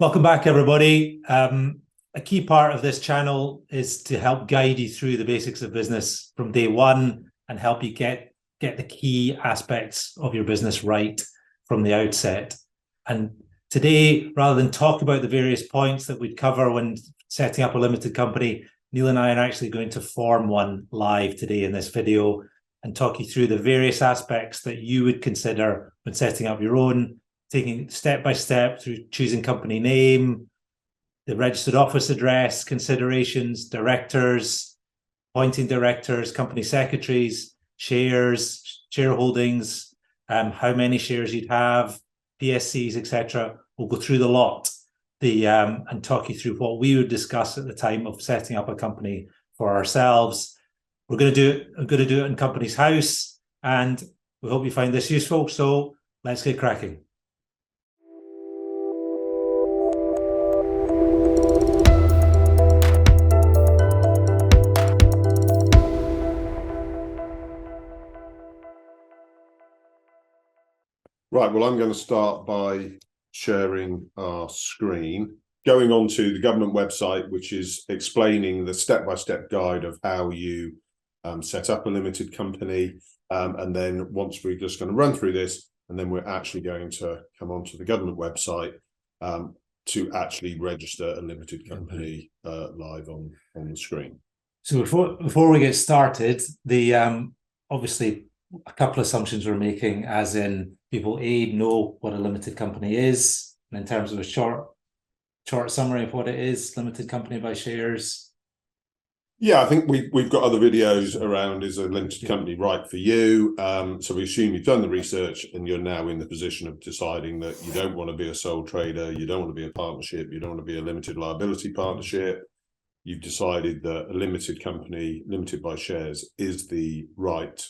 Welcome back, everybody. A key part of this channel is to help guide you through the basics of business from day one and help you get the key aspects of your business right from the outset. And today, rather than talk about the various points that we'd cover when setting up a limited company, Neil and I are actually going to form one live today in this video and talk you through the various aspects that you would consider when setting up your own, taking step by step through choosing company name, the registered office address, considerations, directors, appointing directors, company secretaries, shares, shareholdings, how many shares you'd have, PSCs, etc. We'll go through the lot and talk you through what we would discuss at the time of setting up a company for ourselves. I'm going to do it in Companies House, and we hope you find this useful. So let's get cracking. Right, well, I'm going to start by sharing our screen, going on to the government website, which is explaining the step-by-step guide of how you set up a limited company. And then once we're just going to run through this, and then we're actually going to come onto the government website to actually register a limited company live on the screen. So before we get started, obviously a couple of assumptions we're making, as in people know what a limited company is, and in terms of a short summary of what it is, limited company by shares. Yeah, I think we've got other videos around, is a limited company right for you? So we assume you've done the research and you're now in the position of deciding that you don't want to be a sole trader, you don't want to be a partnership, you don't want to be a limited liability partnership. You've decided that a limited company, limited by shares, is the right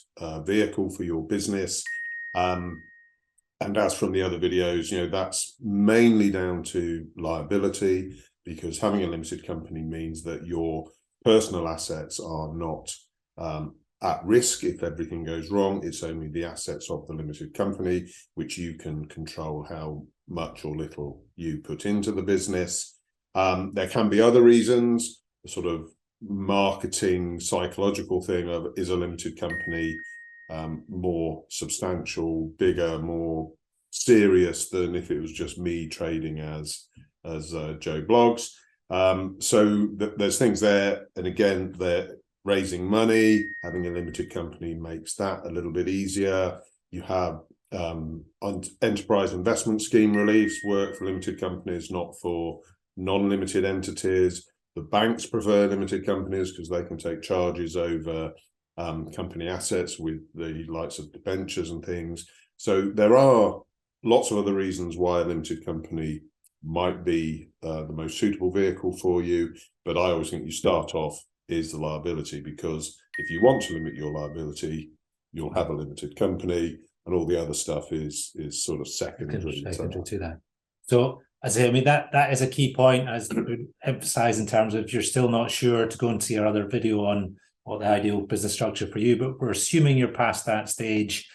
vehicle for your business. And as from the other videos, that's mainly down to liability, because having a limited company means that your personal assets are not at risk if everything goes wrong. It's only the assets of the limited company, which you can control how much or little you put into the business. There can be other reasons. The sort of marketing psychological thing of, is a limited company more substantial, bigger, more serious than if it was just me trading as Joe Blogs. So there's things there, and again, they're raising money. Having a limited company makes that a little bit easier. You have enterprise investment scheme reliefs work for limited companies, not for non-limited entities. The banks prefer limited companies because they can take charges over company assets with the likes of debentures and things. So there are lots of other reasons why a limited company might be the most suitable vehicle for you. But I always think you start off is the liability, because if you want to limit your liability, you'll have a limited company, and all the other stuff is sort of secondary to that. So as I mean, that is a key point, as I would emphasize, in terms of if you're still not sure, to go and see our other video on what the ideal business structure for you. But we're assuming you're past that stage.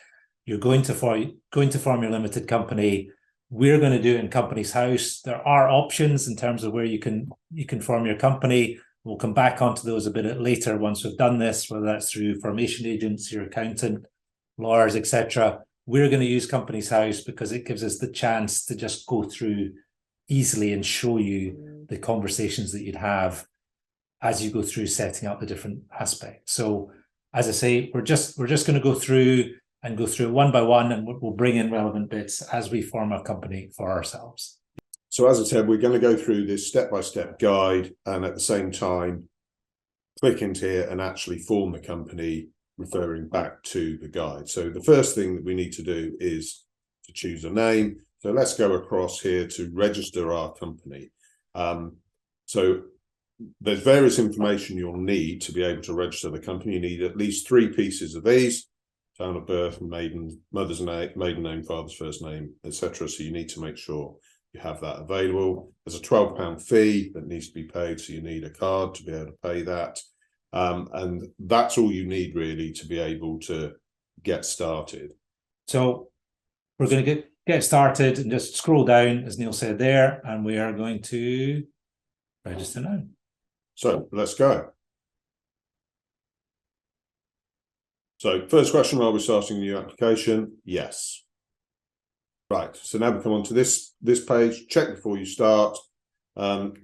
You're going to form your limited company. We're going to do it in Companies House. There are options in terms of where you can form your company. We'll come back onto those a bit later once we've done this, whether that's through formation agents, your accountant, lawyers, etc. We're going to use Companies House because it gives us the chance to just go through easily and show you the conversations that you'd have as you go through setting up the different aspects. So as I say, we're just going to go through it one by one, and we'll bring in relevant bits as we form a company for ourselves. So as I said, we're going to go through this step-by-step guide, and at the same time click into here and actually form the company, referring back to the guide. So the first thing that we need to do is to choose a name. So let's go across here to register our company. So there's various information you'll need to be able to register the company. You need at least 3 pieces of these: town of birth, mother's name, maiden name, father's first name, etc. So you need to make sure you have that available. There's a £12 fee that needs to be paid, so you need a card to be able to pay that. And that's all you need really to be able to get started. So we're going to get started and just scroll down, as Neil said there, and we are going to register now. So let's go. So first question, are we starting a new application? Yes. Right, so now we come on to this page. Check before you start. We're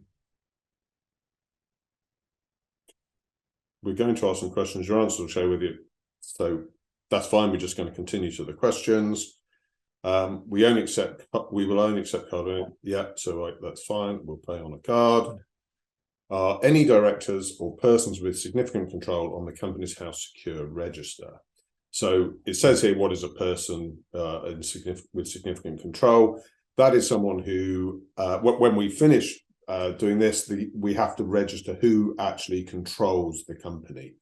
going to ask some questions. Your answers will show with you. So that's fine. We're just going to continue to the questions. We will only accept card. Yeah, so right, that's fine. We'll pay on a card. Are any directors or persons with significant control on the Companies House Secure register? So it says here, what is a person with significant control? That is someone who, when we finish doing this, we have to register who actually controls the company.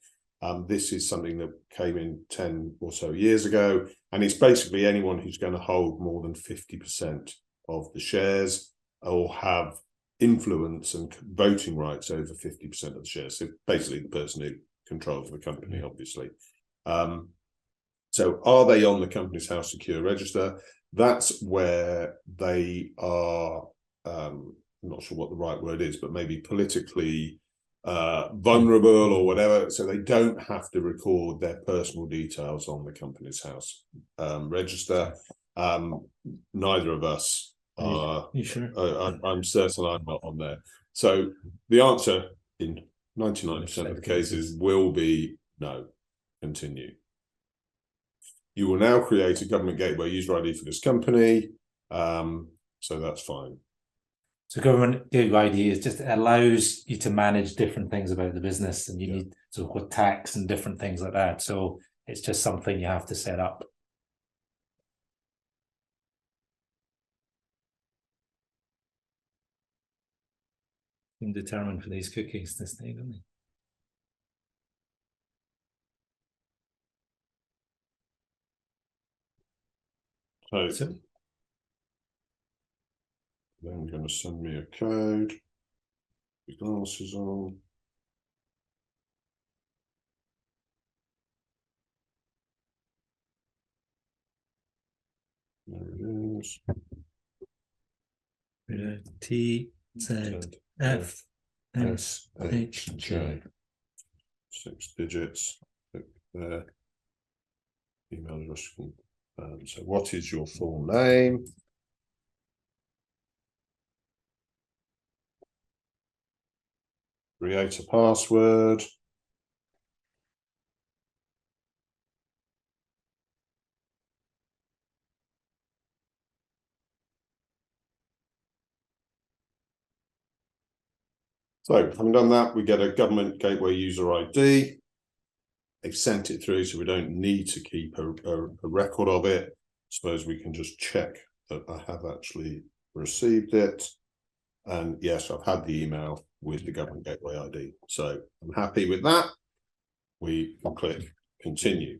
This is something that came in 10 or so years ago, and it's basically anyone who's going to hold more than 50% of the shares or have influence and voting rights over 50% of the shares. So basically the person who controls the company, obviously. So are they on the Companies House Secure register? That's where they are, I'm not sure what the right word is, but maybe politically vulnerable or whatever, so they don't have to record their personal details on the Companies House register. Neither of us are. You sure? I'm certain I'm not on there. So the answer in 99% of the cases will be no. Continue. You will now create a government gateway user ID for this company, so that's fine. So government gateway ID is just allows you to manage different things about the business, and you need sort of with tax and different things like that. So it's just something you have to set up. You can determine for these cookies this thing, don't they? So then I'm going to send me a code. Your glasses on. There it is. T Z F S H J. 6 digits. Click there. Email address. So what is your full name? Create a password. So having done that, we get a government gateway user ID. They've sent it through, so we don't need to keep a record of it. I suppose we can just check that I have actually received it. And yes, I've had the email with the government gateway ID. So I'm happy with that. We can click continue.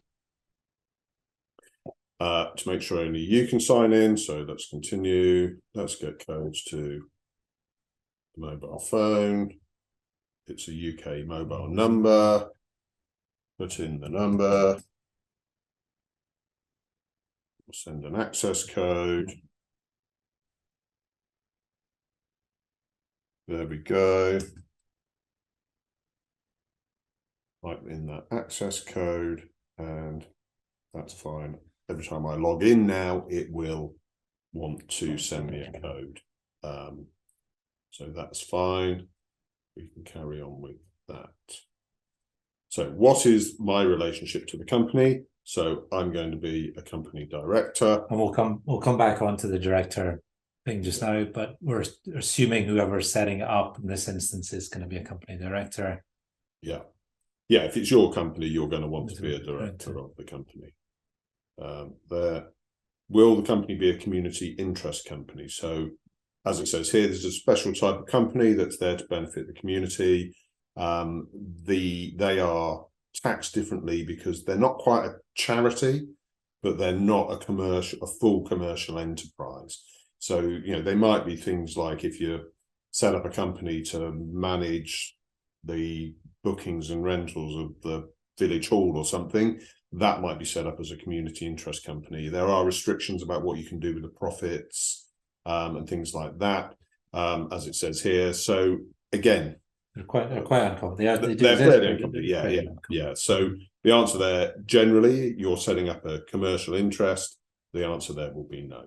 To make sure only you can sign in. So let's continue. Let's get codes to the mobile phone. It's a UK mobile number. Put in the number. We'll send an access code. There we go. Type in that access code, and that's fine. Every time I log in now, it will want to send me a code. So that's fine. We can carry on with that. So what is my relationship to the company? So I'm going to be a company director. And we'll come back onto the director thing just now, but we're assuming whoever's setting it up in this instance is going to be a company director. Yeah. Yeah, if it's your company, you're going to want to be a director of the company. There. Will the company be a community interest company? So as it says here, there's a special type of company that's there to benefit the community. They are taxed differently because they're not quite a charity, but they're not a full commercial enterprise. So, you know, they might be things like if you set up a company to manage the bookings and rentals of the village hall or something, that might be set up as a community interest company. There are restrictions about what you can do with the profits and things like that, as it says here. So again, they're quite uncommon. They're fairly uncommon. Yeah. So the answer there, generally, you're setting up a commercial interest. The answer there will be no.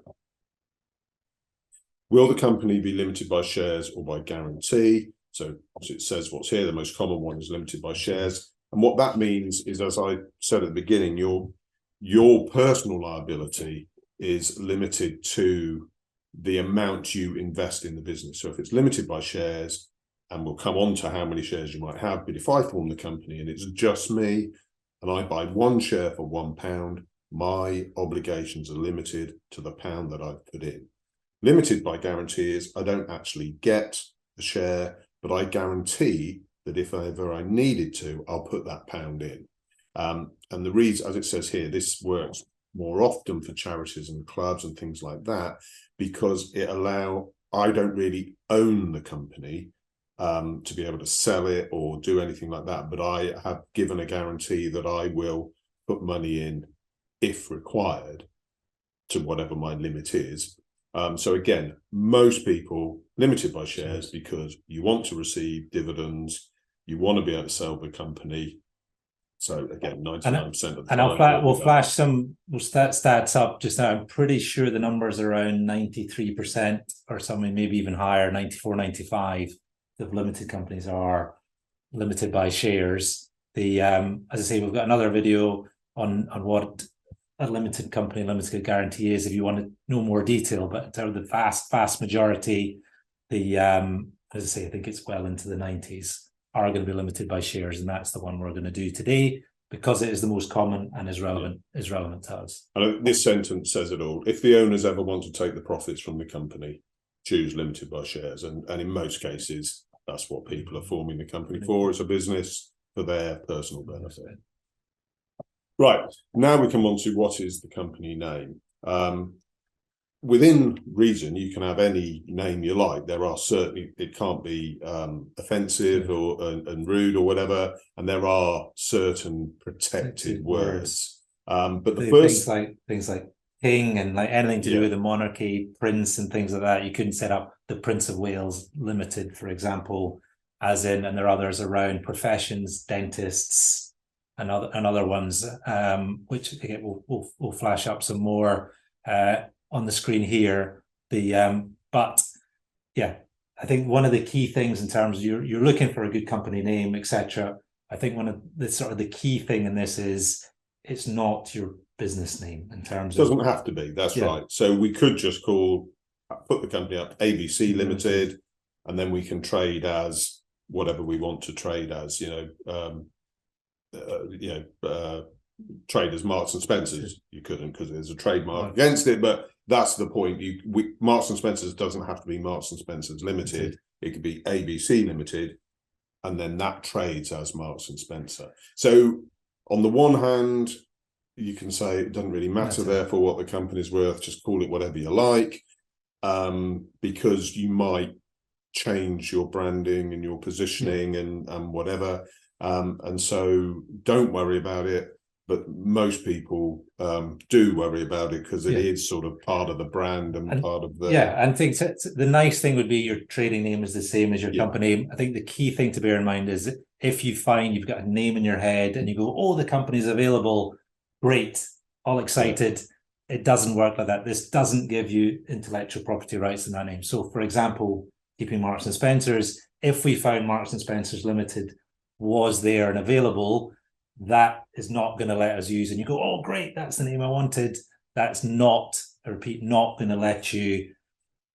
Will the company be limited by shares or by guarantee? So it says what's here. The most common one is limited by shares. And what that means is, as I said at the beginning, your personal liability is limited to the amount you invest in the business. So if it's limited by shares, and we'll come on to how many shares you might have, but if I form the company and it's just me and I buy one share for £1, my obligations are limited to the pound that I've put in. Limited by guarantee is I don't actually get the share, but I guarantee that if ever I needed to, I'll put that pound in. And the reason, as it says here, this works more often for charities and clubs and things like that, because I don't really own the company to be able to sell it or do anything like that, but I have given a guarantee that I will put money in if required to whatever my limit is. So again, most people limited by shares because you want to receive dividends, you want to be able to sell the company. So again, 99% of the time. We'll flash some stats up just now. I'm pretty sure the numbers are around 93% or something, maybe even higher, 94, 95 of limited companies are limited by shares. As I say, we've got another video on what a limited company, limited guarantee is if you want to know more detail, but in terms of the vast majority, as I say, I think it's well into the 90s are going to be limited by shares, and that's the one we're going to do today because it is the most common and is relevant to us. And this sentence says it all. If the owners ever want to take the profits from the company, choose limited by shares, and in most cases that's what people are forming the company for. It's a business for their personal benefit. Right, now we come on to what is the company name. Within reason, you can have any name you like. There are certainly, it can't be offensive or and rude or whatever, and there are certain protected words. But the first things like king and like anything to do with the monarchy, prince and things like that, you couldn't set up the Prince of Wales Limited, for example, as in, and there are others around professions, dentists, and other ones, which again we'll flash up some more on the screen here. But yeah, I think one of the key things in terms of you're looking for a good company name, etc. I think one of the sort of the key thing in this is it's not your business name in terms of. Doesn't have to be. That's right. So we could just put the company up ABC Limited, and then we can trade as whatever we want to trade as. Trade as Marks and Spencers. You couldn't because there's a trademark against it, but that's the point. Marks and Spencers doesn't have to be Marks and Spencers Limited. It could be ABC Limited, and then that trades as Marks and Spencer. So on the one hand, you can say it doesn't really matter therefore what the company's worth, just call it whatever you like, because you might change your branding and your positioning and whatever. And so don't worry about it, but most people do worry about it because it is sort of part of the brand and part of the... Yeah, and the nice thing would be your trading name is the same as your company name. I think the key thing to bear in mind is if you find you've got a name in your head and you go, oh, the company's available, great, all excited. It doesn't work like that. This doesn't give you intellectual property rights in that name. So, for example, keeping Marks and Spencers, if we found Marks and Spencers Limited was there and available, that is not going to let us use. And you go, oh, great, that's the name I wanted. That's not, I repeat, not going to let you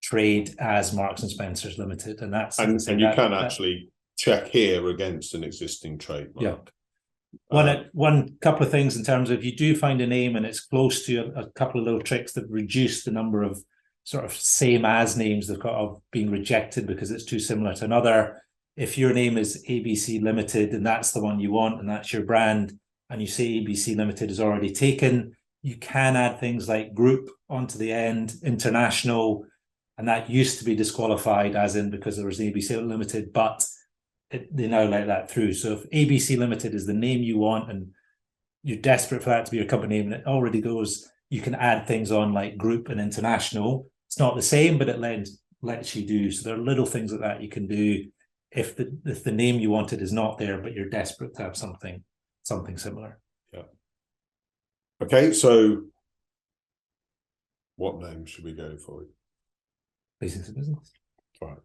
trade as Marks and Spencers Limited. And that's and you can actually check here against an existing trademark. Yeah. One couple of things in terms of if you do find a name and it's close to a couple of little tricks that reduce the number of sort of same as names that have been rejected because it's too similar to another. If your name is ABC Limited and that's the one you want and that's your brand, and you say ABC Limited is already taken, you can add things like group onto the end, international, and that used to be disqualified as in because there was ABC Limited, but they now let that through. So if ABC Limited is the name you want and you're desperate for that to be your company name, and it already goes, you can add things on like group and international. It's not the same, but it lets you do. So there are little things like that you can do if the name you wanted is not there, but you're desperate to have something similar. Yeah. Okay, so what name should we go for? Basics of business. Right.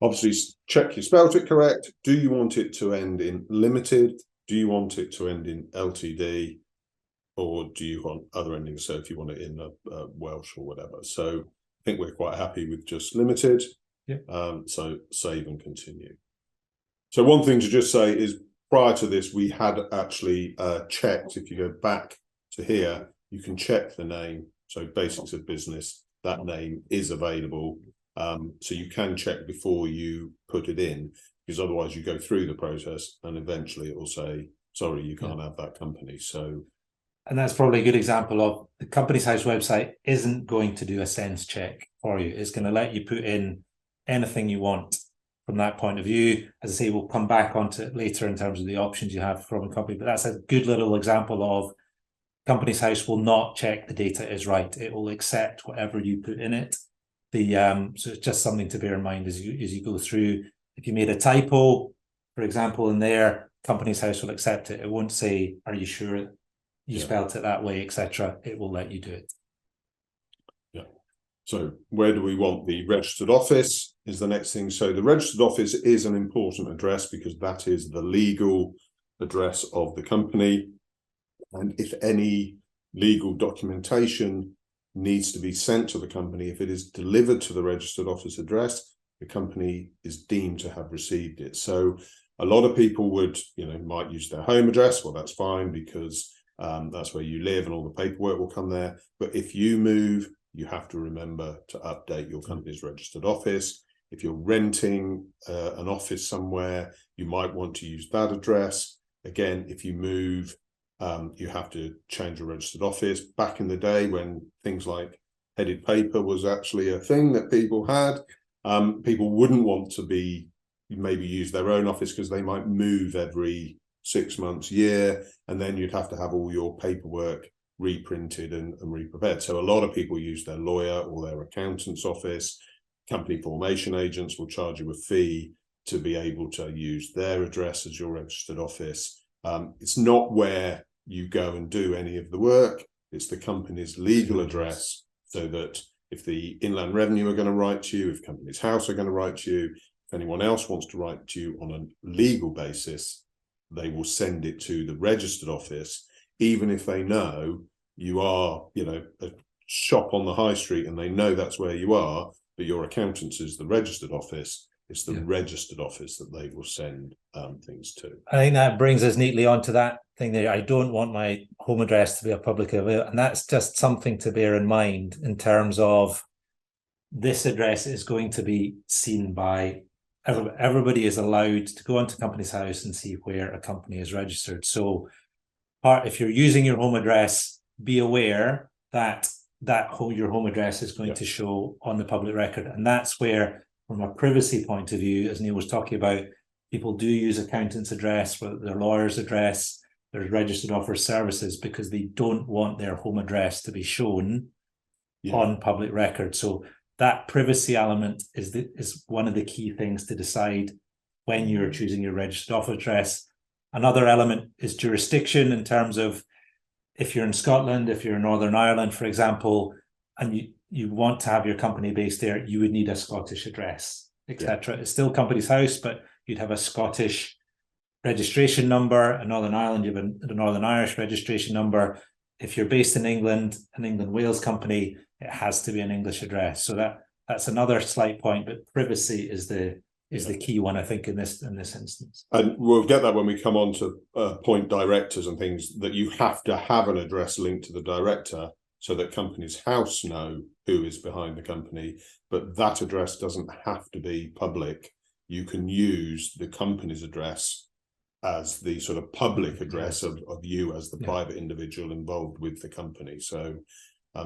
Obviously, check you spelt it correct. Do you want it to end in limited? Do you want it to end in LTD? Or do you want other endings? So if you want it in Welsh or whatever. So I think we're quite happy with just limited. Yeah. So save and continue. So one thing to just say is prior to this, we had actually checked, if you go back to here, you can check the name. So basics of business, that name is available. So you can check before you put it in, because otherwise you go through the process and eventually it will say, sorry, you can't have that company. So, and that's probably a good example of the Companies House website isn't going to do a sense check for you. It's going to let you put in anything you want from that point of view. As I say, we'll come back onto it later in terms of the options you have from a company, but that's a good little example of Companies House will not check the data is right. It will accept whatever you put in it. So it's just something to bear in mind as you go through. If you made a typo, for example, in there, Companies House will accept it. It won't say, are you sure you spelt it that way, etc. It will let you do it. Yeah. So where do we want the registered office is the next thing. So the registered office is an important address because that is the legal address of the company. And if any legal documentation needs to be sent to the company, if it is delivered to the registered office address, the company is deemed to have received it. So a lot of people would, might use their home address. Well, that's fine because that's where you live and all the paperwork will come there. But if you move, you have to remember to update your company's registered office. If you're renting an office somewhere, you might want to use that address. Again, if you move, you have to change a registered office. Back in the day when things like headed paper was actually a thing that people had, people wouldn't want to maybe use their own office because they might move every 6 months, year, and then you'd have to have all your paperwork reprinted and re-prepared. So a lot of people use their lawyer or their accountant's office. Company formation agents will charge you a fee to be able to use their address as your registered office. It's not where you go and do any of the work. It's the company's legal address, so that if the Inland Revenue are going to write to you, if Companies House are going to write to you, if anyone else wants to write to you on a legal basis, they will send it to the registered office, even if they know you are, a shop on the high street and they know that's where you are, but your accountant's is the registered office. It's the registered office that they will send things to. I think that brings us neatly onto that thing there. I don't want my home address to be a public available, and that's just something to bear in mind in terms of this address is going to be seen by everybody is allowed to go onto Companies House and see where a company is registered. So if you're using your home address, be aware that your home address is going to show on the public record. And that's where, from a privacy point of view, as Neil was talking about, people do use accountant's address, their lawyer's address, their registered office services, because they don't want their home address to be shown on public record. So that privacy element is one of the key things to decide when you're choosing your registered office address. Another element is jurisdiction, in terms of if you're in Scotland, if you're in Northern Ireland, for example, and you want to have your company based there, you would need a Scottish address, etc. It's still Companies House, but you'd have a Scottish registration number. In Northern Ireland, you have a Northern Irish registration number. If you're based in England, an England-Wales company, it has to be an English address. So that's another slight point, but privacy is the key one, I think, in this instance. And we'll get that when we come on to appoint directors and things, that you have to have an address linked to the director so that Companies House know who is behind the company, but that address doesn't have to be public. You can use the company's address as the sort of public address of you as the private individual involved with the company. So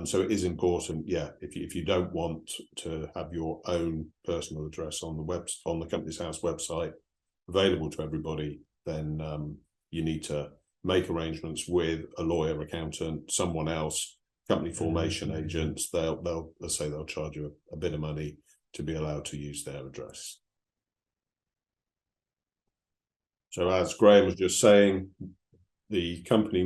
So it is important, yeah, if you don't want to have your own personal address on the Companies House website available to everybody, then you need to make arrangements with a lawyer, accountant, someone else, company formation agents. Let's say they'll charge you a bit of money to be allowed to use their address. So as Graham was just saying, the company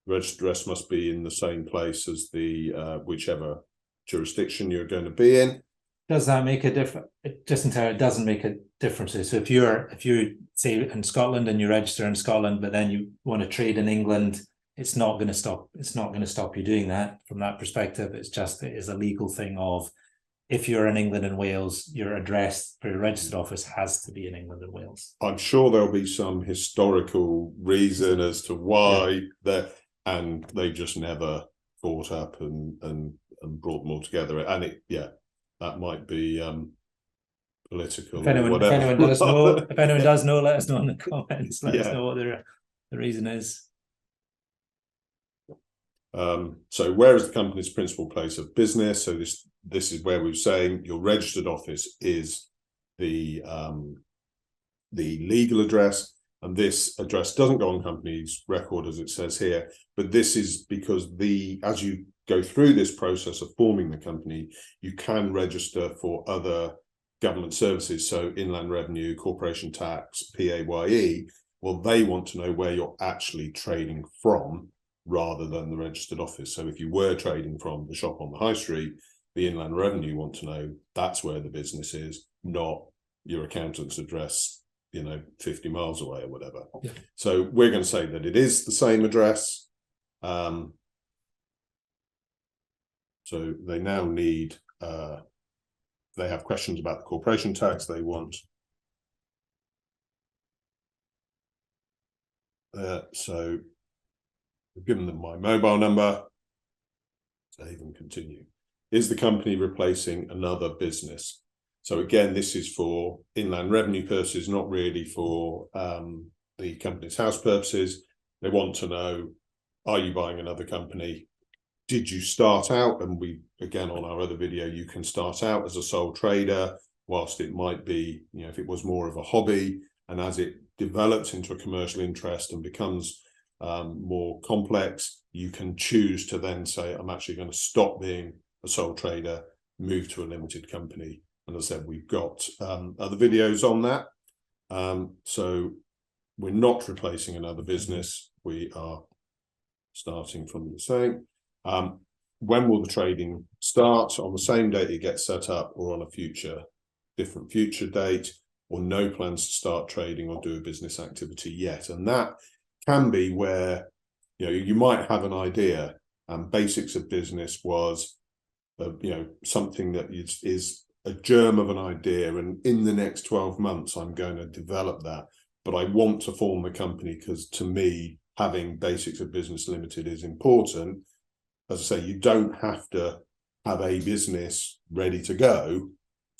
registered address must be in the same place as the whichever jurisdiction you're going to be in. Does that make a difference? It doesn't make a difference. So if you say in Scotland and you register in Scotland, but then you want to trade in England, it's not going to stop you doing that from that perspective. It is a legal thing of, if you're in England and Wales, your address for your registered office has to be in England and Wales. I'm sure there'll be some historical reason as to why and they just never caught up and brought them all together. And that might be political. If anyone does know, let us know in the comments. Let us know what the reason is. So where is the company's principal place of business? So this is where we're saying your registered office is the legal address, and this address doesn't go on company's record as it says here, but this is because as you go through this process of forming the company, you can register for other government services, so Inland Revenue, Corporation Tax, PAYE. Well, they want to know where you're actually trading from rather than the registered office. So if you were trading from the shop on the high street, the Inland Revenue want to know that's where the business is, not your accountant's address, 50 miles away or whatever. Yeah. So we're going to say that it is the same address. So they now need, they have questions about the corporation tax. They want, so I've given them my mobile number. Save and continue. Is the company replacing another business? So again, this is for Inland Revenue purposes, not really for the Companies House purposes. They want to know, are you buying another company? Did you start out? And again, on our other video, you can start out as a sole trader, whilst it might be, if it was more of a hobby, and as it develops into a commercial interest and becomes more complex, you can choose to then say, I'm actually going to stop being a sole trader, move to a limited company. And as I said, we've got other videos on that. So we're not replacing another business. We are starting from the same. When will the trading start? On the same date it gets set up, or on a different future date, or no plans to start trading or do a business activity yet? And that can be where you might have an idea, and basics of business was something that is a germ of an idea, and in the next 12 months I'm going to develop that, but I want to form the company because to me having Basics of Business Limited is important. As I say, you don't have to have a business ready to go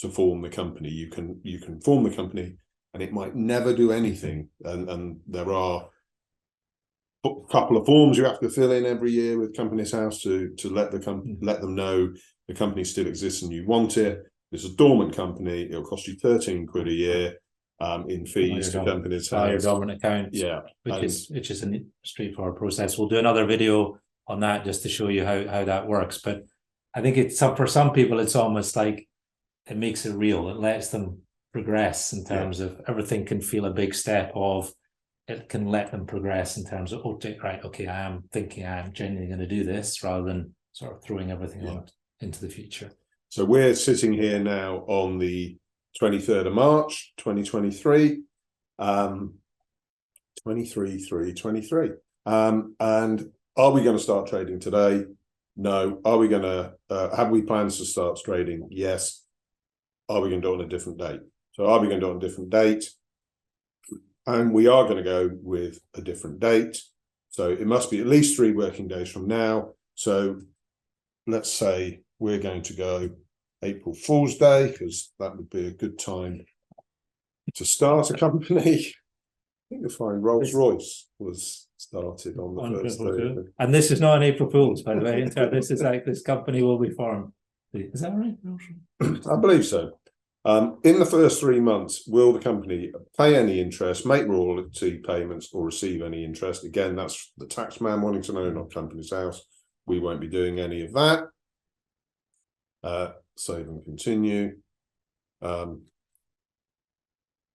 to form the company. You can form the company and it might never do anything, and there are a couple of forms you have to fill in every year with Companies House to let them know the company still exists and you want it. It's a dormant company. It'll cost you 13 quid a year in fees to Companies House. Your dormant account, which is a straightforward process. We'll do another video on that just to show you how that works. But I think for some people, it's almost like it makes it real. It lets them progress in terms of everything can feel a big step of. It can let them progress in terms of, okay, I am thinking I'm genuinely going to do this, rather than sort of throwing everything on into the future. So we're sitting here now on the 23rd of March, 2023, 23. And are we going to start trading today? No. Are we going to, have we plans to start trading? Yes. Are we going to do it on a different date? So are we going to do it on a different date? And we are going to go with a different date. So it must be at least 3 working days from now. So let's say we're going to go April Fool's Day, because that would be a good time to start a company. think you'll find Rolls-Royce was started on the first day. And this is not an April Fool's, by the way. This is like this company will be formed. Is that right? I believe so. In the first 3 months, will the company pay any interest, make royalty payments, or receive any interest? Again, that's the tax man wanting to know, not Companies House. We won't be doing any of that. Save and continue.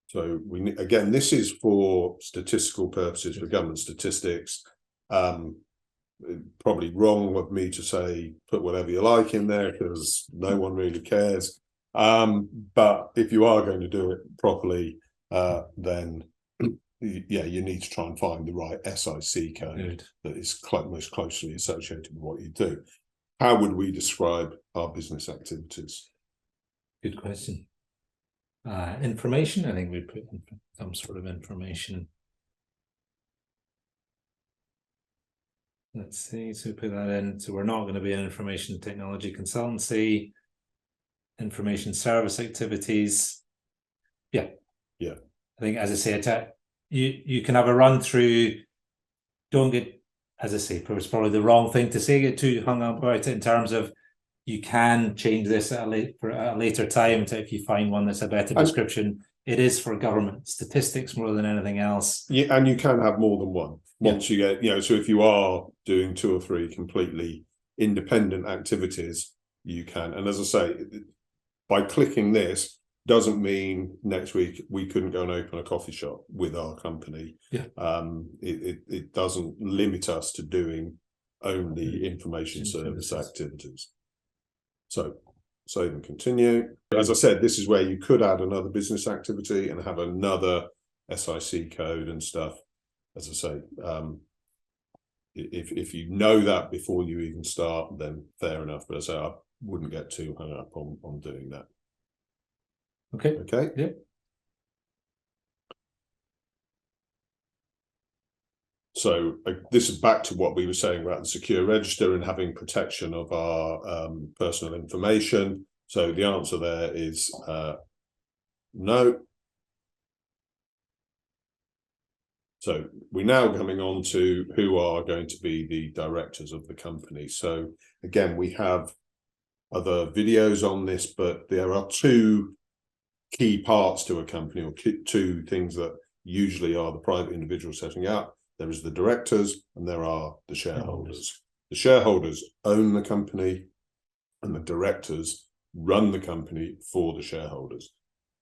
So again, this is for statistical purposes, for government statistics. Probably wrong of me to say put whatever you like in there because no one really cares. But if you are going to do it properly, then yeah, you need to try and find the right SIC code that is most closely associated with what you do. How would we describe our business activities? Good question. Information, I think we put some sort of information. Let's see, so we put that in. So we're not going to be an information technology consultancy, information service activities. Yeah. Yeah. I think, as I say, you can have a run through. Don't get, as I say, it's probably the wrong thing to say, get too hung up about it in terms of you can change this at a later time if you find one that's a better description. It is for government statistics more than anything else. Yeah, and you can have more than one once you get, so if you are doing 2 or 3 completely independent activities, you can. And as I say, by clicking this doesn't mean next week we couldn't go and open a coffee shop with our company. Yeah. It doesn't limit us to doing only information service activities. So save and continue. As I said, this is where you could add another business activity and have another SIC code and stuff. As I say, if you know that before you even start, then fair enough. But as I say, I wouldn't get too hung up on doing that. Okay. Okay. Yeah. So this is back to what we were saying about the secure register and having protection of our personal information. So the answer there is no. So we're now coming on to who are going to be the directors of the company. So again, we have other videos on this, but there are 2 key parts to a company, or 2 things that usually are the private individual setting up. There is the directors and there are the shareholders. The shareholders own the company and the directors run the company for the shareholders.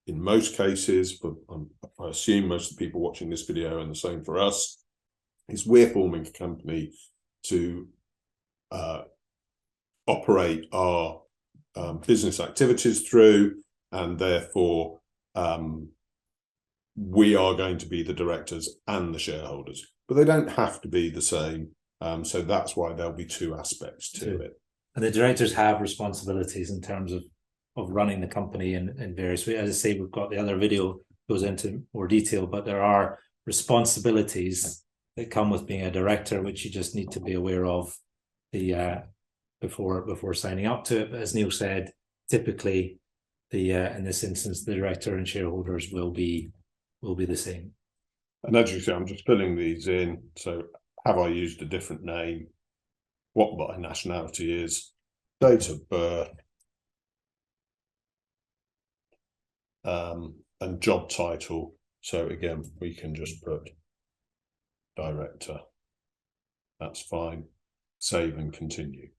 In most cases, but I assume most of the people watching this video, and the same for us, is we're forming a company to operate our business activities through, and therefore we are going to be the directors and the shareholders, but they don't have to be the same. So that's why there'll be 2 aspects to it. And the directors have responsibilities in terms of running the company in various ways. As I say, we've got the other video goes into more detail, but there are responsibilities that come with being a director, which you just need to be aware of before signing up to it. But as Neil said, typically in this instance, the director and shareholders will be the same. And as you say, I'm just filling these in. So have I used a different name? What my nationality is, date of birth, and job title. So again, we can just put director. That's fine. Save and continue.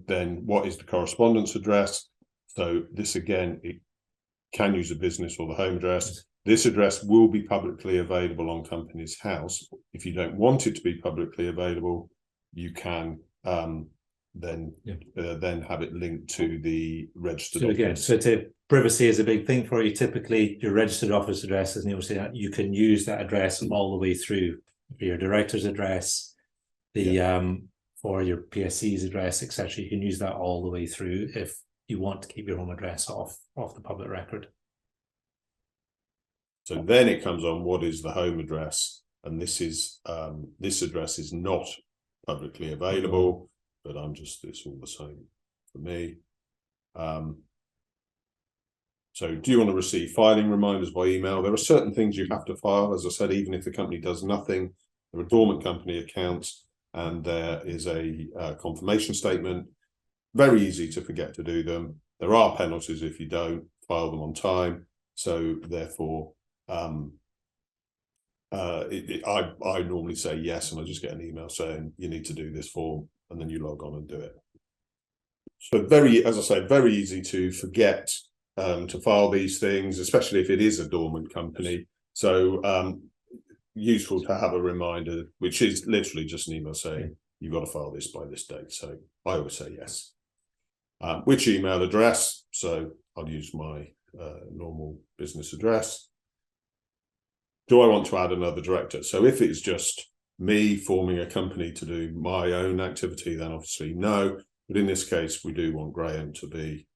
Then what is the correspondence address? So this again, it can use a business or the home address. This address will be publicly available on Companies House. If you don't want it to be publicly available, you can then have it linked to the registered office. So privacy is a big thing for you. Typically, your registered office address, as Neil said, you can use that address all the way through for your director's address, for your PSC's address, etc. You can use that all the way through if you want to keep your home address off the public record. So then it comes on what is the home address, and this address is not publicly available, but it's all the same for me. So do you want to receive filing reminders by email? There are certain things you have to file. As I said, even if the company does nothing, there are dormant company accounts, and there is a confirmation statement. Very easy to forget to do them. There are penalties if you don't file them on time. So therefore, I normally say yes, and I just get an email saying you need to do this form, and then you log on and do it. So as I say, very easy to forget to file these things, especially if it is a dormant company. So useful to have a reminder, which is literally just an email saying you've got to file this by this date. So I always say yes. Which email address? So I'll use my normal business address. Do I want to add another director? So if it's just me forming a company to do my own activity, then obviously no. But in this case, we do want Graham to be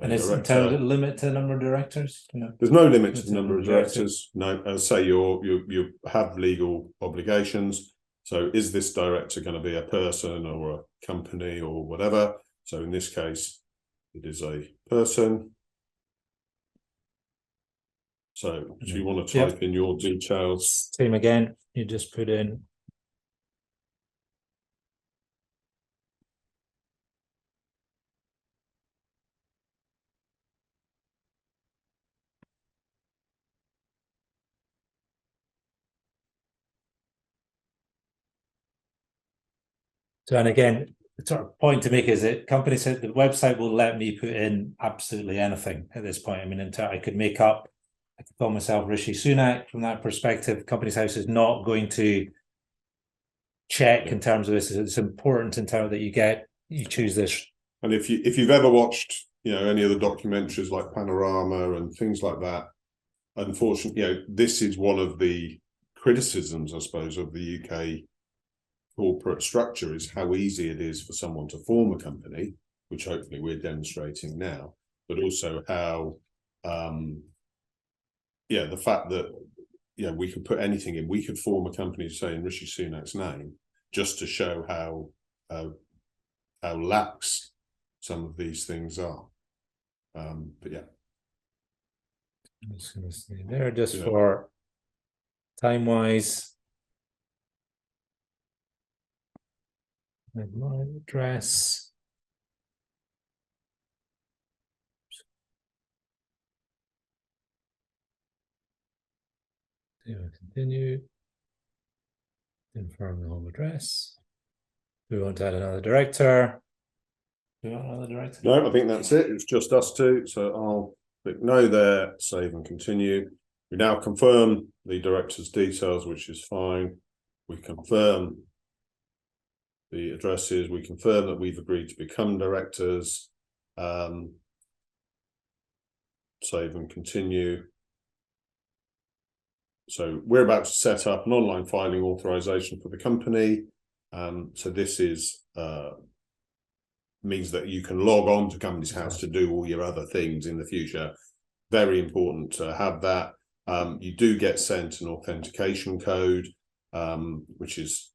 a and is director. there a limit to the number of directors? No. There's no limit to the number of directors. No, as I say, you have legal obligations. So is this director going to be a person or a company or whatever? So in this case, it is a person. So do you want to type in your details? Same again, you just put in. So, and again, the sort of point to make is that companies said the website will let me put in absolutely anything at this point. I mean, I could make up, I could call myself Rishi Sunak from that perspective. Companies House is not going to check in terms of this. It's important in terms that you choose this. And if you've ever watched, any of the documentaries like Panorama and things like that, unfortunately, this is one of the criticisms, I suppose, of the UK corporate structure, is how easy it is for someone to form a company, which hopefully we're demonstrating now, but also how the fact that we could put anything in. We could form a company saying Rishi Sunak's name just to show how lax some of these things are. But yeah, I'm just going to say there just for time wise. My address. Continue. Confirm the home address. Do we want to add another director? Do you want another director? No, I think that's it. It's just us two. So I'll click no there, save and continue. We now confirm the director's details, which is fine. We confirm the addresses. We confirm that we've agreed to become directors. Save and continue. So we're about to set up an online filing authorization for the company. So this is means that you can log on to Companies House to do all your other things in the future. Very important to have that. You do get sent an authentication code, which is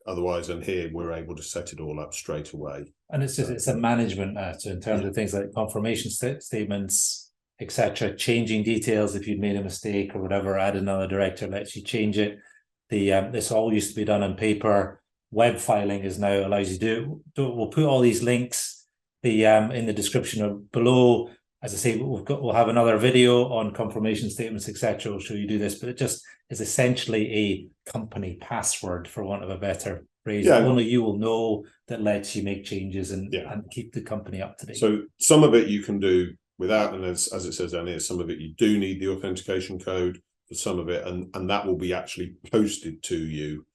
otherwise, and here we're able to set it all up straight away. And it's a management so in terms of things like confirmation statements, etc., changing details if you've made a mistake or whatever, add another director, lets you change it. This all used to be done on paper. Web filing is now allows you to do. We'll put all these links in the description below. As I say, we'll have another video on confirmation statements, etc. We'll show you do this, but it just is essentially a company password, for want of a better phrase. Yeah. Only you will know, that lets you make changes and keep the company up to date. So some of it you can do without, and as it says down here, some of it you do need the authentication code for some of it, and that will be actually posted to you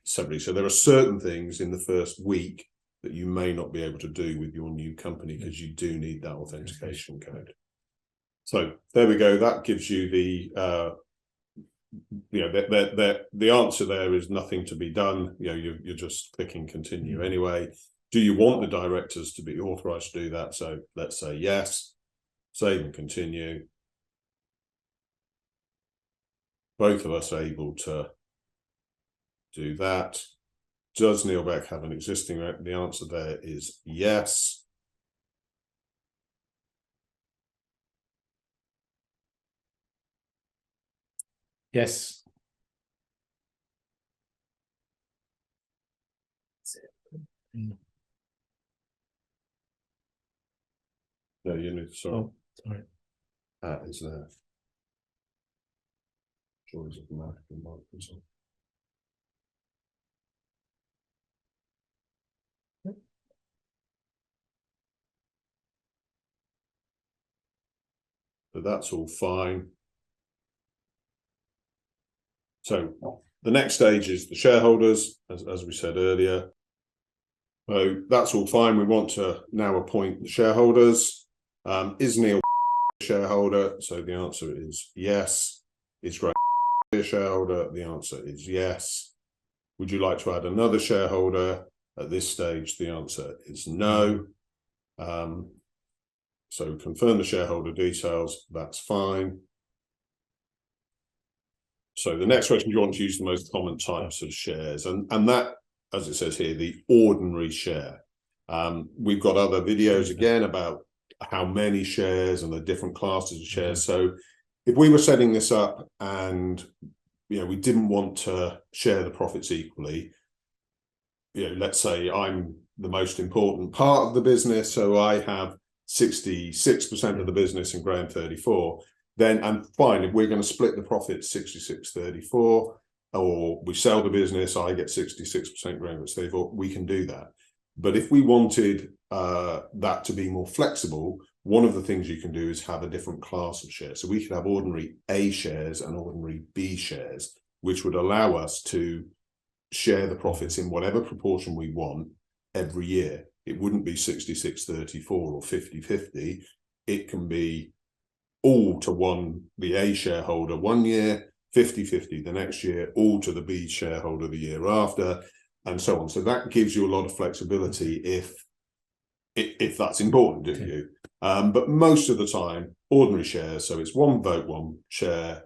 separately. So there are certain things in the first week that you may not be able to do with your new company because you do need that authentication code. So there we go. That gives you the the answer there is nothing to be done. You're just clicking continue anyway. Do you want the directors to be authorized to do that? So let's say yes, save and continue. Both of us are able to do that. Does Neil Beck have an existing? The answer there is yes. Yes. No, you need to, sorry. Oh, sorry. Is there. Joys of marketing, Microsoft. So that's all fine. So the next stage is the shareholders, as we said earlier. So that's all fine. We want to now appoint the shareholders. Is Neil a shareholder? So the answer is yes. Is Graham a shareholder? The answer is yes. Would you like to add another shareholder? At this stage, the answer is no. So confirm the shareholder details. That's fine. So the next question, you want to use the most common types of shares, and that, as it says here, the ordinary share. We've got other videos again about how many shares and the different classes of shares. So if we were setting this up and we didn't want to share the profits equally, let's say I'm the most important part of the business, so I have 66% of the business and Graham 34%. Then I'm fine if we're going to split the profits 66-34, or we sell the business, I get 66%, Graham gets 34%, we can do that. But if we wanted that to be more flexible, one of the things you can do is have a different class of shares. So we could have ordinary A shares and ordinary B shares, which would allow us to share the profits in whatever proportion we want every year. It wouldn't be 66-34 or 50-50. It can be all to the A shareholder one year, 50-50 the next year, all to the B shareholder the year after, and so on. So that gives you a lot of flexibility if that's important to you. But most of the time, ordinary shares, so it's one vote, one share.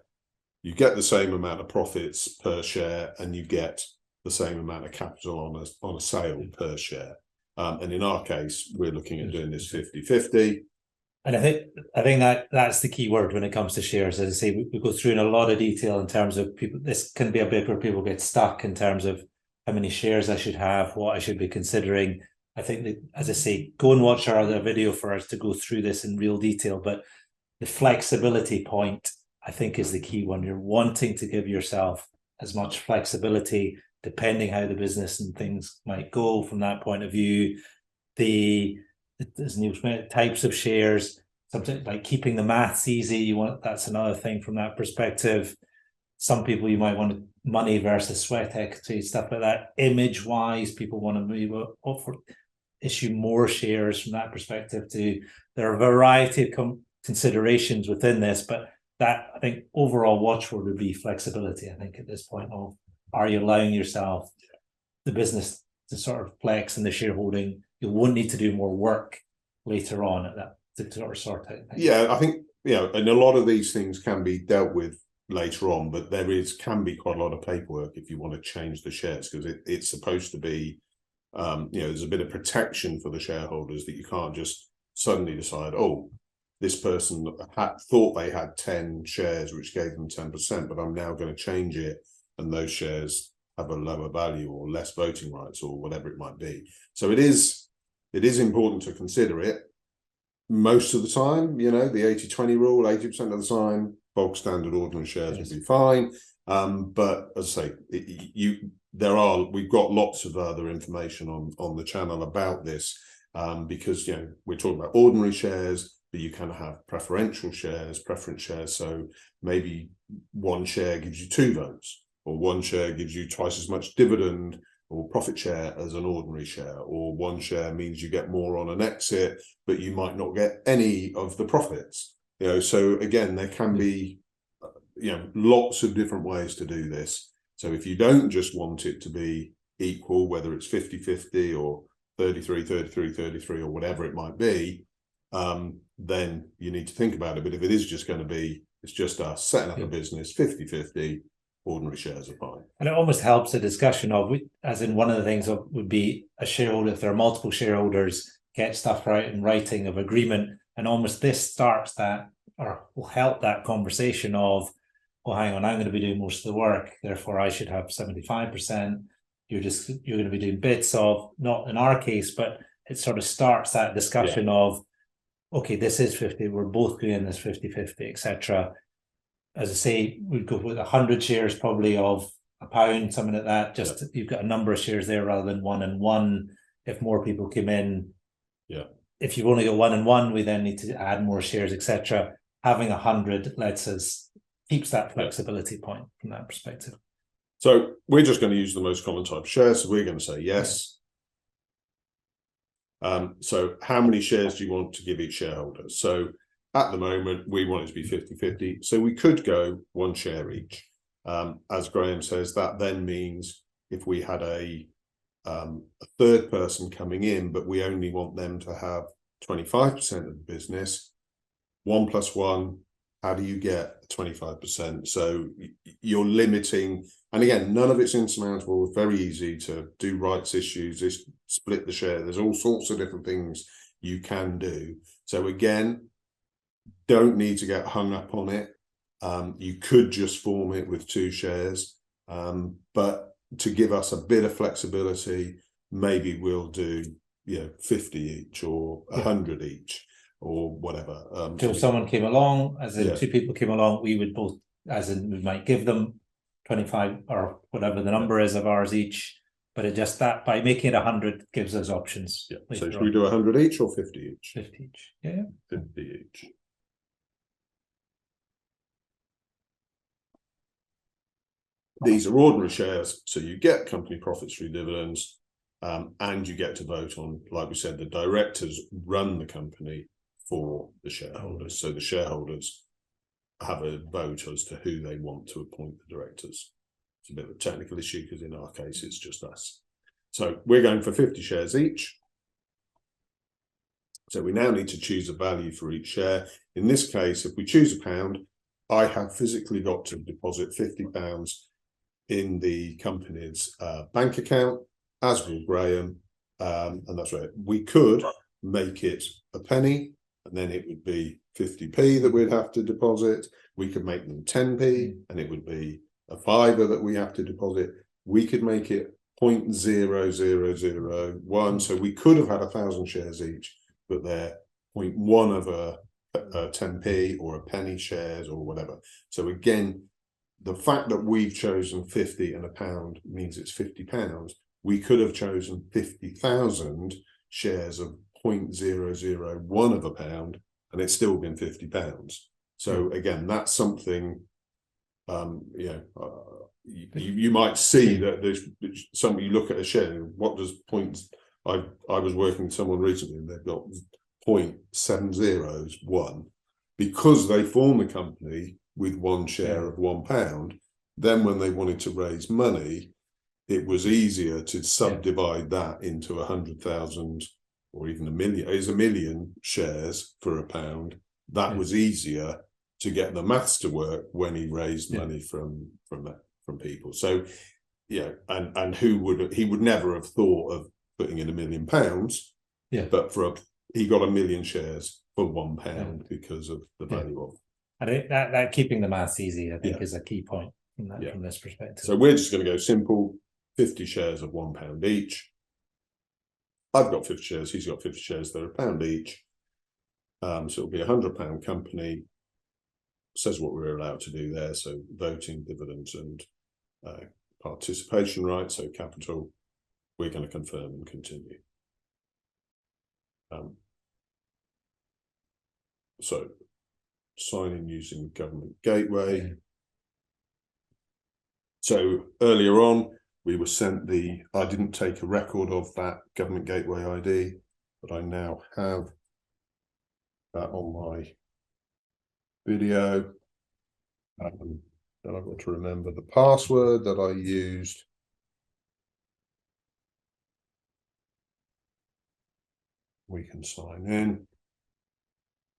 You get the same amount of profits per share, and you get the same amount of capital on a sale per share. And in our case, we're looking at doing this 50-50. And I think that's the key word when it comes to shares. As I say, we go through in a lot of detail in terms of people. This can be a bit where people get stuck in terms of how many shares I should have, what I should be considering. I think that, as I say, go and watch our other video for us to go through this in real detail. But the flexibility point, I think, is the key one. You're wanting to give yourself as much flexibility, depending how the business and things might go from that point of view. There's new types of shares, something like keeping the maths easy. That's another thing from that perspective. Some people, you might want money versus sweat equity, stuff like that. Image wise, people want to issue more shares from that perspective. There are a variety of considerations within this, but that, I think, overall watchword would be flexibility. I think at this point of, are you allowing yourself, the business, to sort of flex in the shareholding? You won't need to do more work later on at that to sort out things. Yeah, I think, and a lot of these things can be dealt with later on, but can be quite a lot of paperwork if you want to change the shares, because it's supposed to be, there's a bit of protection for the shareholders, that you can't just suddenly decide, oh, this person thought they had 10 shares, which gave them 10%, but I'm now going to change it, and those shares have a lower value or less voting rights or whatever it might be. So it is important to consider it. Most of the time, the 80-20 rule, 80% of the time, bulk standard ordinary shares would be fine. But as I say, we've got lots of other information on the channel about this, because we're talking about ordinary shares, but you can have preferential shares, preference shares. So maybe one share gives you 2 votes, or one share gives you twice as much dividend or profit share as an ordinary share, or one share means you get more on an exit, but you might not get any of the profits. So again, there can be, lots of different ways to do this. So if you don't just want it to be equal, whether it's 50-50 or 33-33 or whatever it might be, then you need to think about it. But if it is just going to be, it's just us setting up a business 50-50, ordinary shares are fine. And it almost helps the discussion of, as in one of the things would be a shareholder, if there are multiple shareholders, get stuff right in writing of agreement, and almost this starts that, or will help that conversation of, oh, hang on, I'm going to be doing most of the work, therefore I should have 75%. You're going to be doing bits of, not in our case, but it sort of starts that discussion of, okay, this is 50, we're both doing this 50-50, etc. As I say, we'd go with 100 shares probably of £1, something like that. Just you've got a number of shares there rather than 1 and 1. If more people came in, if you've only got 1 and 1, we then need to add more shares, etc. Having 100 keeps that flexibility point from that perspective. So we're just going to use the most common type of share. So we're going to say yes. So how many shares do you want to give each shareholder? So at the moment, we want it to be 50-50. So we could go 1 share each. As Graham says, that then means if we had a third person coming in, but we only want them to have 25% of the business, 1 + 1, how do you get 25%? So you're limiting, and again, none of it's insurmountable. It's very easy to do rights issues, just split the share. There's all sorts of different things you can do. So again, don't need to get hung up on it. You could just form it with 2 shares, but to give us a bit of flexibility, maybe we'll do 50 each or 100 each or whatever. Until someone came along, as in 2 people came along, we would both, as in we might give them 25 or whatever the number is of ours each, but it just that by making it 100 gives us options. So should we do 100 each or 50 each? 50 each. Yeah. 50 each. These are ordinary shares, so you get company profits through dividends, and you get to vote on, like we said, the directors run the company for the shareholders. So the shareholders have a vote as to who they want to appoint the directors. It's a bit of a technical issue because in our case, it's just us. So we're going for 50 shares each. So we now need to choose a value for each share. In this case, if we choose £1, I have physically got to deposit £50 in the company's bank account, as will Graham, and that's right. We could make it a penny, and then it would be 50p that we'd have to deposit. We could make them 10p, and it would be a fiver that we have to deposit. We could make it 0.0001, so we could have had 1,000 shares each, but they're 0.1 of a 10p or a penny shares or whatever. So again, the fact that we've chosen 50 and £1 means it's £50. We could have chosen 50,000 shares of 0.001 of £1, and it's still been £50. So again, that's something. You might see that there's some. You look at a share. What does points? I was working with someone recently, and they've got 0.701 because they form the company with 1 share of £1. Then when they wanted to raise money, it was easier to subdivide that into 100,000 or even 1 million. It's 1 million shares for £1. That was easier to get the maths to work when he raised money from people. So and he would never have thought of putting in £1 million, but he got 1 million shares for £1 because of the value of. And that keeping the maths easy, I think, is a key point from this perspective. So we're just going to go simple, 50 shares of £1 each. I've got 50 shares, he's got 50 shares, they're £1 each. So it'll be £100 company. Says what we're allowed to do there. So voting, dividends, and participation rights. So capital, we're going to confirm and continue. So sign in using government gateway. So earlier on, we were sent I didn't take a record of that government gateway ID, but I now have that on my video. Then I've got to remember the password that I used. We can sign in.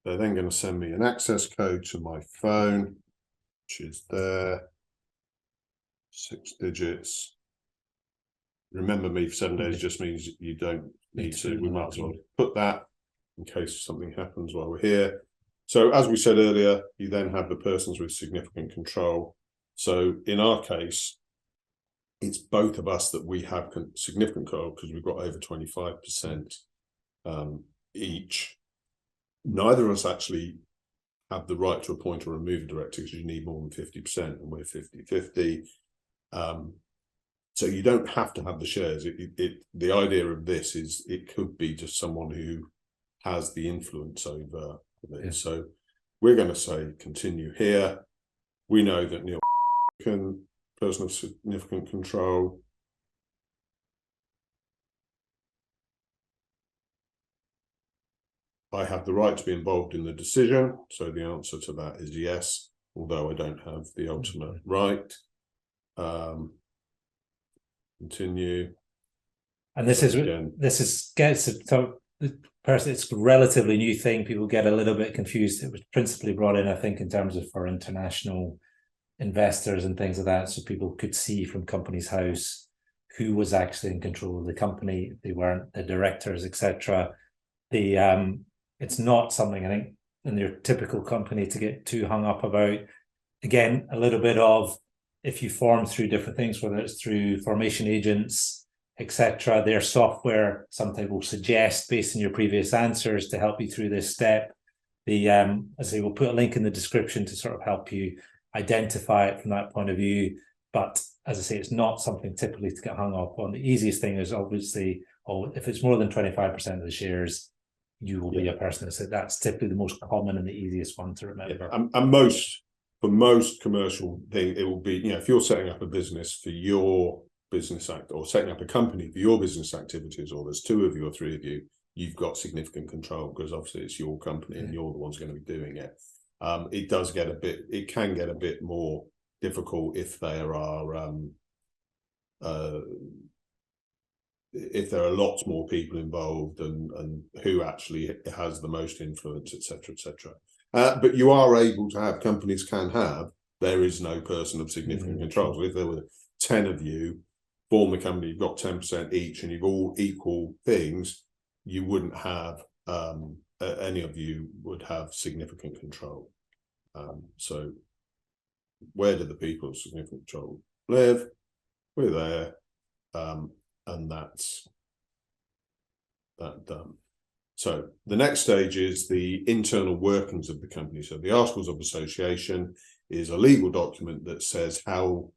They're then going to send me an access code to my phone, which is there. 6 digits. Remember me for 7 days just means you don't need to. We might as well put that in case something happens while we're here. So as we said earlier, you then have the persons with significant control. So in our case, it's both of us that we have significant control because we've got over 25% each. Neither of us actually have the right to appoint or remove a director because you need more than 50%, and we're 50-50. So you don't have to have the shares. The idea of this is it could be just someone who has the influence over it. Yeah. So we're going to say continue here. We know that Neil can, person of significant control. I have the right to be involved in the decision. So the answer to that is yes, although I don't have the ultimate right. Continue. And this is the person, it's a relatively new thing. People get a little bit confused. It was principally brought in, I think, in terms of for international investors and things like that, so people could see from Companies House who was actually in control of the company. They weren't the directors, etc. It's not something, I think, in your typical company to get too hung up about. Again, a little bit of, if you form through different things, whether it's through formation agents, etc., their software sometimes will suggest, based on your previous answers, to help you through this step. As I say, we'll put a link in the description to sort of help you identify it from that point of view. But as I say, it's not something typically to get hung up on. The easiest thing is obviously, if it's more than 25% of the shares, you will be a person that's typically the most common and the easiest one to remember. Yeah. And for most commercial thing, it will be, if you're setting up a business for your business act, or setting up a company for your business activities, or there's 2 of you or 3 of you, you've got significant control because obviously it's your company and you're the ones going to be doing it. It can get a bit more difficult if there are lots more people involved and who actually has the most influence, etc., etc. But you are able to have, companies can have, there is no person of significant control. So if there were 10 of you, form a company, you've got 10% each, and you've all equal things, you wouldn't have, any of you would have significant control. So where do the people of significant control live? We're there. And that's that done. So the next stage is the internal workings of the company. So the Articles of Association is a legal document that says how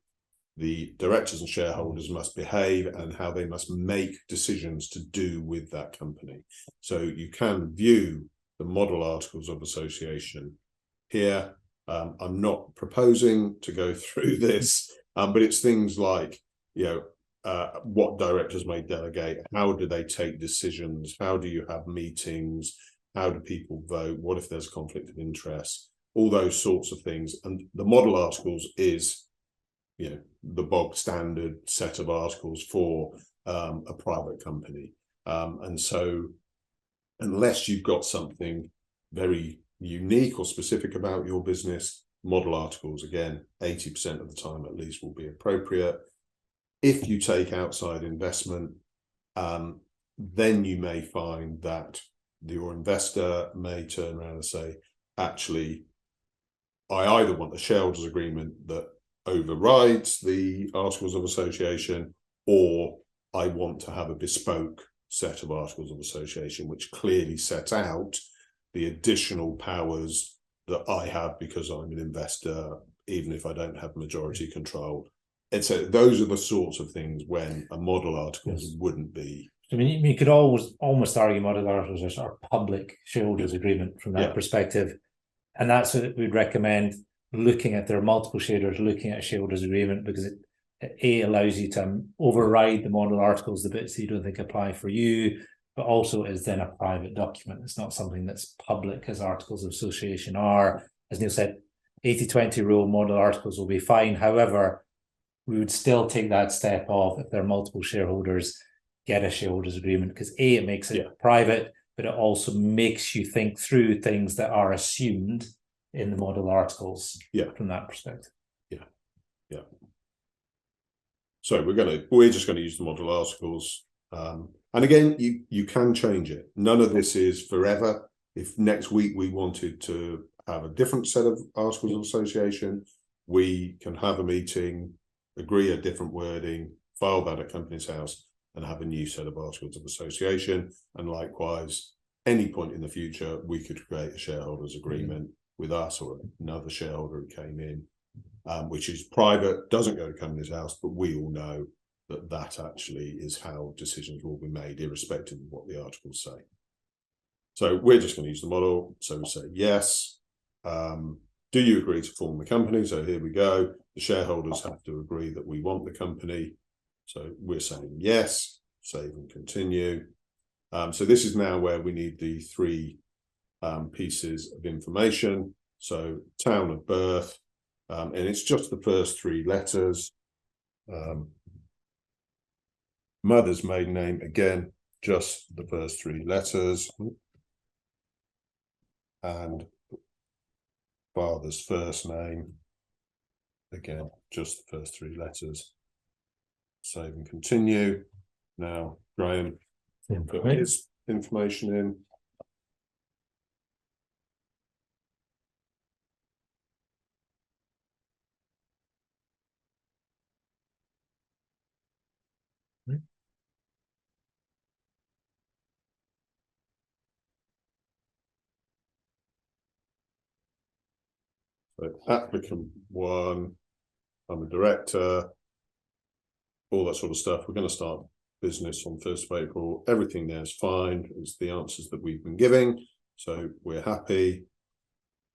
the directors and shareholders must behave and how they must make decisions to do with that company. So you can view the model Articles of Association here. I'm not proposing to go through this, but it's things like, what directors may delegate, how do they take decisions, how do you have meetings, how do people vote, what if there's conflict of interest, all those sorts of things. And the model articles is, the bog standard set of articles for a private company. And so unless you've got something very unique or specific about your business, model articles, again, 80% of the time at least, will be appropriate. If you take outside investment, then you may find that your investor may turn around and say, actually, I either want a shareholders agreement that overrides the Articles of Association, or I want to have a bespoke set of Articles of Association which clearly set out the additional powers that I have because I'm an investor, even if I don't have majority control. And so those are the sorts of things when a model articles wouldn't be. I mean, you could almost argue model articles are public shareholders agreement from that perspective. And that's what we'd recommend, looking at. There are multiple shareholders, looking at a shareholders agreement, because it allows you to override the model articles, the bits that you don't think apply for you, but also is then a private document. It's not something that's public as Articles of Association are. As Neil said, 80-20 rule, model articles will be fine. However, we would still take that step of, if there are multiple shareholders, get a shareholders agreement, because it makes it private, but it also makes you think through things that are assumed in the model articles from that perspective. So we're just going to use the model articles. And again, you can change it. None of this is forever. If next week we wanted to have a different set of Articles of Association, we can have a meeting, agree a different wording, file that at Companies House, and have a new set of articles of association. And likewise, any point in the future, we could create a shareholders agreement with us or another shareholder who came in, which is private, doesn't go to Companies House, but we all know that that actually is how decisions will be made, irrespective of what the articles say. So we're just going to use the model. So we say yes. Do you agree to form the company? So here we go. The shareholders have to agree that we want the company. So we're saying yes, save and continue. So this is now where we need the three pieces of information. So town of birth, and it's just the first three letters. Mother's maiden name, again, just the first three letters. And father's first name, again, just the first three letters. Save and continue. Now, Graham, put his information in. So applicant 1, I'm a director, all that sort of stuff. We're going to start business on 1st of April. Everything there is fine. It's the answers that we've been giving. So we're happy.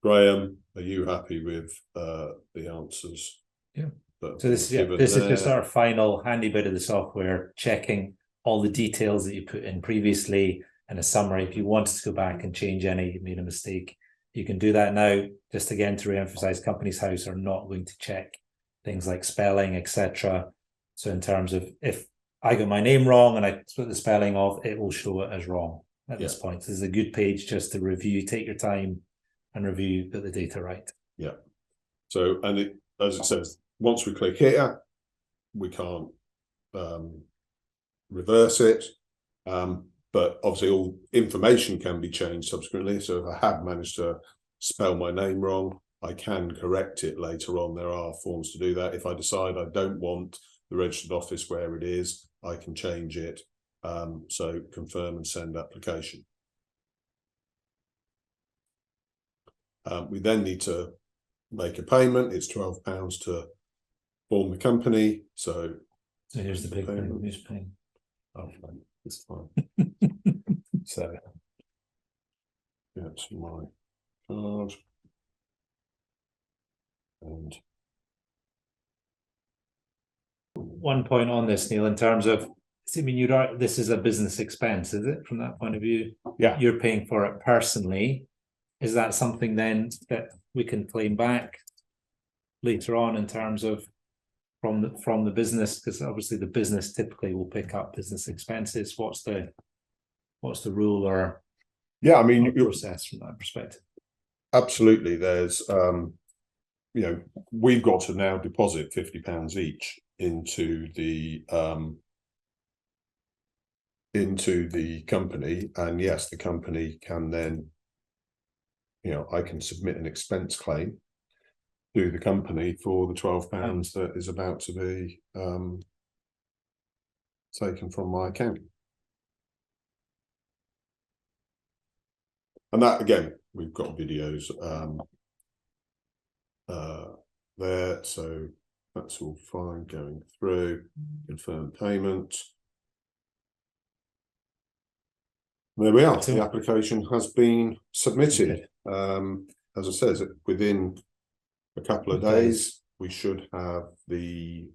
Graham, are you happy with the answers? Yeah. So this is just our final handy bit of the software, checking all the details that you put in previously and a summary. If you wanted to go back and change any, you made a mistake, you can do that now. Just again to re-emphasize, Companies House are not going to check things like spelling, etc. So in terms of if I got my name wrong and I split the spelling off, it will show it as wrong at this point. This is a good page just to review, take your time and review, get the data right. Yeah. So, and it, as it says, once we click here, we can't reverse it. But obviously all information can be changed subsequently. So if I have managed to spell my name wrong, I can correct it later on. There are forms to do that. If I decide I don't want the registered office where it is, I can change it. So confirm and send application. We then need to make a payment. It's £12 to form the company. So here's the big payment. Who's paying? Oh, fine. It's fine. So that's my card. And one point on this, Neil, in terms of, I mean, this is a business expense, is it? From that point of view, yeah, you're paying for it personally. Is that something then that we can claim back later on in terms of from the business? Because obviously the business typically will pick up business expenses. What's the rule or I mean process from that perspective? Absolutely. There's you know, we've got to now deposit £50 each into the company, and yes, the company can then, you know, I can submit an expense claim to the company for the £12 that is about to be taken from my account. And that, again, we've got videos there, so that's all fine. Going through, confirm payment. There we are. The application has been submitted. As I said, within a couple of days, we should have the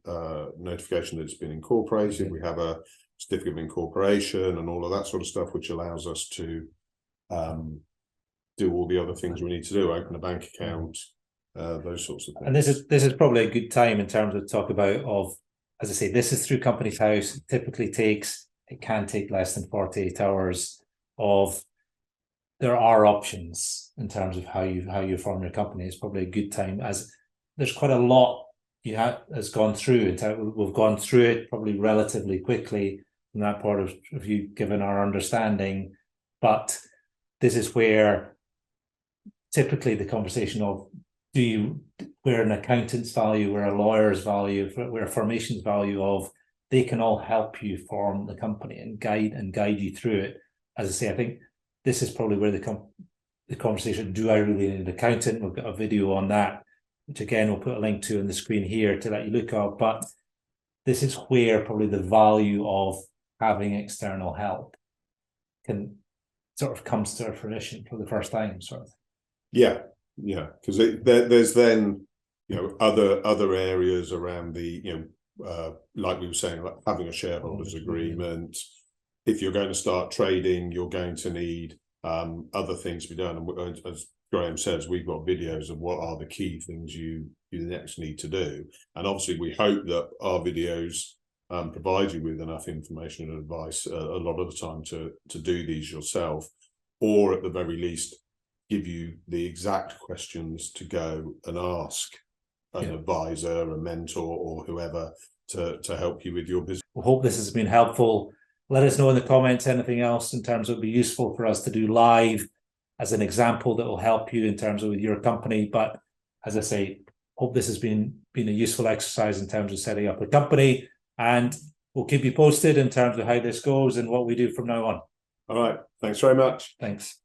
notification that it's been incorporated. We have a certificate of incorporation and all of that sort of stuff, which allows us to do all the other things we need to do, open a bank account, those sorts of things. And this is probably a good time in terms of talk about as I say, this is through Companies House. It typically can take less than 48 hours there are options in terms of how you form your company. It's probably a good time, as there's quite a lot has gone through. We've gone through it probably relatively quickly from that part of you, given our understanding. But this is where typically the conversation of where an accountant's value, where a lawyer's value, where a formation's value of, they can all help you form the company and guide you through it. As I say, I think this is probably where the conversation, do I really need an accountant? We've got a video on that, which again, we'll put a link to on the screen here to let you look at, but this is where probably the value of having external help can sort of comes to fruition for the first time, sort of. Yeah, because there's then, you know, other areas around the, you know, like we were saying, like having a shareholders agreement. If you're going to start trading, you're going to need other things to be done. And as Graham says, we've got videos of what are the key things you next need to do. And obviously, we hope that our videos provide you with enough information and advice a lot of the time to do these yourself, or at the very least, give you the exact questions to go and ask an advisor, a mentor, or whoever to help you with your business. We hope this has been helpful. Let us know in the comments anything else in terms of would be useful for us to do live as an example that will help you in terms of with your company. But as I say, hope this has been a useful exercise in terms of setting up a company, and we'll keep you posted in terms of how this goes and what we do from now on. All right. Thanks very much. Thanks.